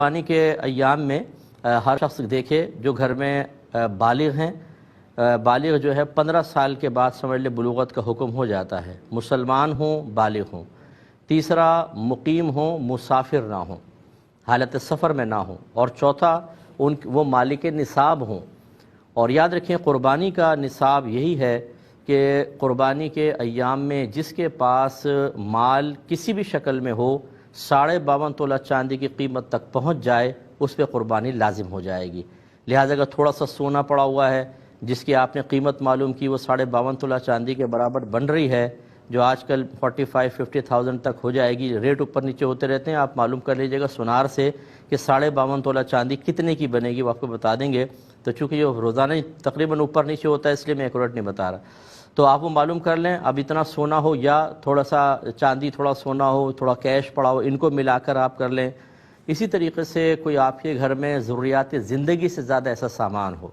قربانی کے ایام میں ہر شخص دیکھے جو گھر میں بالغ ہیں، بالغ جو ہے 15 سال کے بعد سمجھ لے بلوغت کا حکم ہو جاتا ہے، مسلمان ہوں بالغ ہوں، تیسرا مقیم ہوں مسافر نہ ہوں، حالت سفر میں نہ ہوں، اور چوتھا وہ مالک نصاب ہوں۔ اور یاد رکھیں قربانی کا نصاب یہی ہے کہ قربانی کے ایام میں جس کے پاس مال کسی بھی شکل میں ہو 52.5 تولہ چاندی کی قیمت تک پہنچ جائے اس پہ قربانی لازم ہو جائے گی۔ لہٰذا اگر تھوڑا سا سونا پڑا ہوا ہے جس کی آپ نے قیمت معلوم کی وہ 52.5 تولہ چاندی کے برابر بن رہی ہے، جو آج کل 45-50,000 تک ہو جائے گی، ریٹ اوپر نیچے ہوتے رہتے ہیں، آپ معلوم کر لیجئے گا سونار سے کہ 52.5 تولہ چاندی کتنے کی بنے گی، وہ آپ کو بتا دیں گے۔ تو چونکہ یہ روزانہ تقریباً اوپر نیچے ہوتا ہے اس لیے میں ایکوریٹ نہیں بتا رہا، تو آپ وہ معلوم کر لیں۔ اب اتنا سونا ہو یا تھوڑا سا چاندی تھوڑا سونا ہو تھوڑا کیش پڑا ہو، ان کو ملا کر آپ کر لیں۔ اسی طریقے سے کوئی آپ کے گھر میں ضروریات زندگی سے زیادہ ایسا سامان ہو،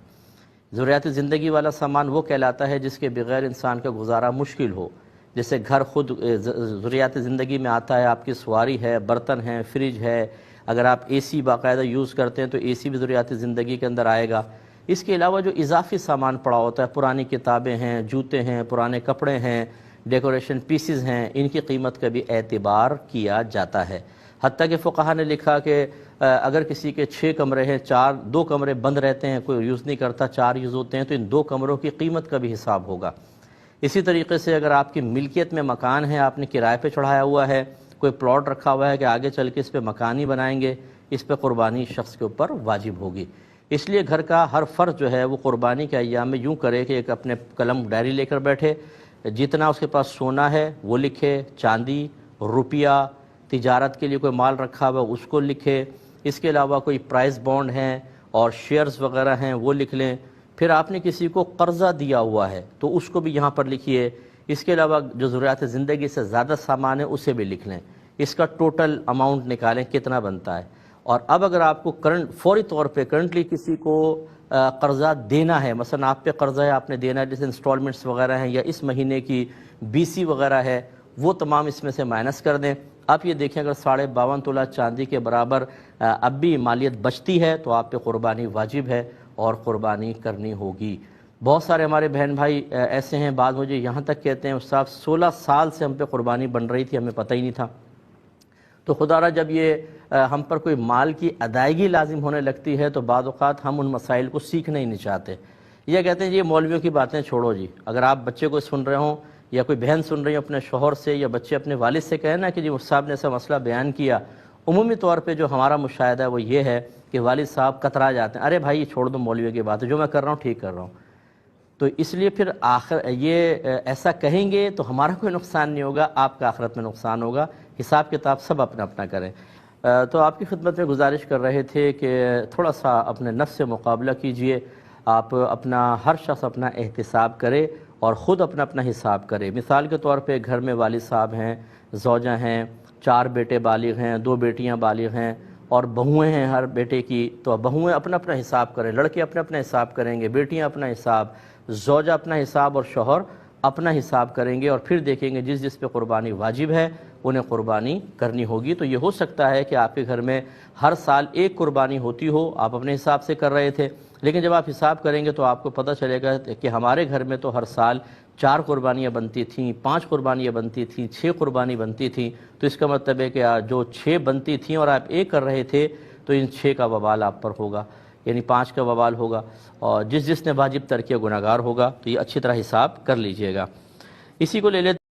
ضروریات زندگی والا سامان وہ کہلاتا ہے جس کے بغیر انسان کا گزارا مشکل ہو، جیسے گھر خود ضروریات زندگی میں آتا ہے، آپ کی سواری ہے، برتن ہیں، فریج ہے، اگر آپ اے سی باقاعدہ یوز کرتے ہیں تو اے سی بھی ضروریات زندگی کے اندر آئے گا۔ اس کے علاوہ جو اضافی سامان پڑا ہوتا ہے، پرانی کتابیں ہیں، جوتے ہیں، پرانے کپڑے ہیں، ڈیکوریشن پیسز ہیں، ان کی قیمت کا بھی اعتبار کیا جاتا ہے۔ حتیٰ کہ فقہا نے لکھا کہ اگر کسی کے 6 کمرے ہیں، 2 کمرے بند رہتے ہیں، کوئی یوز نہیں کرتا، 4 یوز ہوتے ہیں، تو ان 2 کمروں کی قیمت کا بھی حساب ہوگا۔ اسی طریقے سے اگر آپ کی ملکیت میں مکان ہے، آپ نے کرائے پہ چڑھایا ہوا ہے، کوئی پلاٹ رکھا ہوا ہے کہ آگے چل کے اس پہ مکان ہی بنائیں گے، اس پہ قربانی شخص کے اوپر واجب ہوگی۔ اس لیے گھر کا ہر فرد جو ہے وہ قربانی کے ایام میں یوں کرے کہ ایک اپنے قلم ڈائری لے کر بیٹھے، جتنا اس کے پاس سونا ہے وہ لکھے، چاندی، روپیہ، تجارت کے لیے کوئی مال رکھا ہوا اس کو لکھے، اس کے علاوہ کوئی پرائز بانڈ ہیں اور شیئرز وغیرہ ہیں وہ لکھ لیں۔ پھر آپ نے کسی کو قرضہ دیا ہوا ہے تو اس کو بھی یہاں پر لکھیے۔ اس کے علاوہ جو ضروریات زندگی سے زیادہ سامان ہے اسے بھی لکھ لیں، اس کا ٹوٹل اماؤنٹ نکالیں کتنا بنتا ہے۔ اور اب اگر آپ کو فوری طور پہ کرنٹلی کسی کو قرضہ دینا ہے، مثلا آپ پہ قرضہ ہے آپ نے دینا ہے، جیسے انسٹالمنٹس وغیرہ ہیں یا اس مہینے کی BC وغیرہ ہے، وہ تمام اس میں سے مائنس کر دیں۔ آپ یہ دیکھیں اگر 52.5 تولہ چاندی کے برابر اب بھی مالیت بچتی ہے تو آپ پہ قربانی واجب ہے اور قربانی کرنی ہوگی۔ بہت سارے ہمارے بہن بھائی ایسے ہیں، بعض مجھے یہاں تک کہتے ہیں استاد 16 سال سے ہم پہ قربانی بن رہی تھی، ہمیں پتہ ہی نہیں تھا۔ تو خدا را جب یہ ہم پر کوئی مال کی ادائیگی لازم ہونے لگتی ہے تو بعض اوقات ہم ان مسائل کو سیکھنا ہی نہیں چاہتے، یہ کہتے ہیں یہ مولویوں کی باتیں چھوڑو جی۔ اگر آپ بچے کو سن رہے ہوں یا کوئی بہن سن رہی ہوں اپنے شوہر سے یا بچے اپنے والد سے کہنا کہ جی صاحب نے ایسا مسئلہ بیان کیا، عمومی طور پہ جو ہمارا مشاہدہ ہے وہ یہ ہے کہ والد صاحب کترا جاتے ہیں، ارے بھائی یہ چھوڑ دو مولویوں کی بات ہے، جو میں کر رہا ہوں ٹھیک کر رہا ہوں۔ تو اس لیے پھر یہ ایسا کہیں گے تو ہمارا کوئی نقصان نہیں ہوگا، آپ کا آخرت میں نقصان ہوگا، حساب کتاب سب اپنا اپنا کریں۔ تو آپ کی خدمت میں گزارش کر رہے تھے کہ تھوڑا سا اپنے نفس سے مقابلہ کیجئے، آپ اپنا ہر شخص اپنا احتساب کرے اور خود اپنا اپنا حساب کرے۔ مثال کے طور پہ گھر میں والد صاحب ہیں، زوجہ ہیں، 4 بیٹے بالغ ہیں، 2 بیٹیاں بالغ ہیں اور بہویں ہیں ہر بیٹے کی، تو بہویں اپنا اپنا حساب کریں، لڑکے اپنا اپنا حساب کریں گے، بیٹیاں اپنا حساب، زوجہ اپنا حساب اور شوہر اپنا حساب کریں گے، اور پھر دیکھیں گے جس جس پہ قربانی واجب ہے انہیں قربانی کرنی ہوگی۔ تو یہ ہو سکتا ہے کہ آپ کے گھر میں ہر سال 1 قربانی ہوتی ہو، آپ اپنے حساب سے کر رہے تھے، لیکن جب آپ حساب کریں گے تو آپ کو پتہ چلے گا کہ ہمارے گھر میں تو ہر سال 4 قربانیاں بنتی تھیں، 5 قربانیاں بنتی تھیں، 6 قربانی بنتی تھیں، تو اس کا مطلب ہے کہ جو 6 بنتی تھیں اور آپ 1 کر رہے تھے تو ان 6 کا وبال آپ پر ہوگا، یعنی 5 کا وبال ہوگا، اور جس نے واجب ترک کیا گناہگار ہوگا۔ تو یہ اچھی طرح حساب کر لیجئے گا۔ اسی کو لے لیتے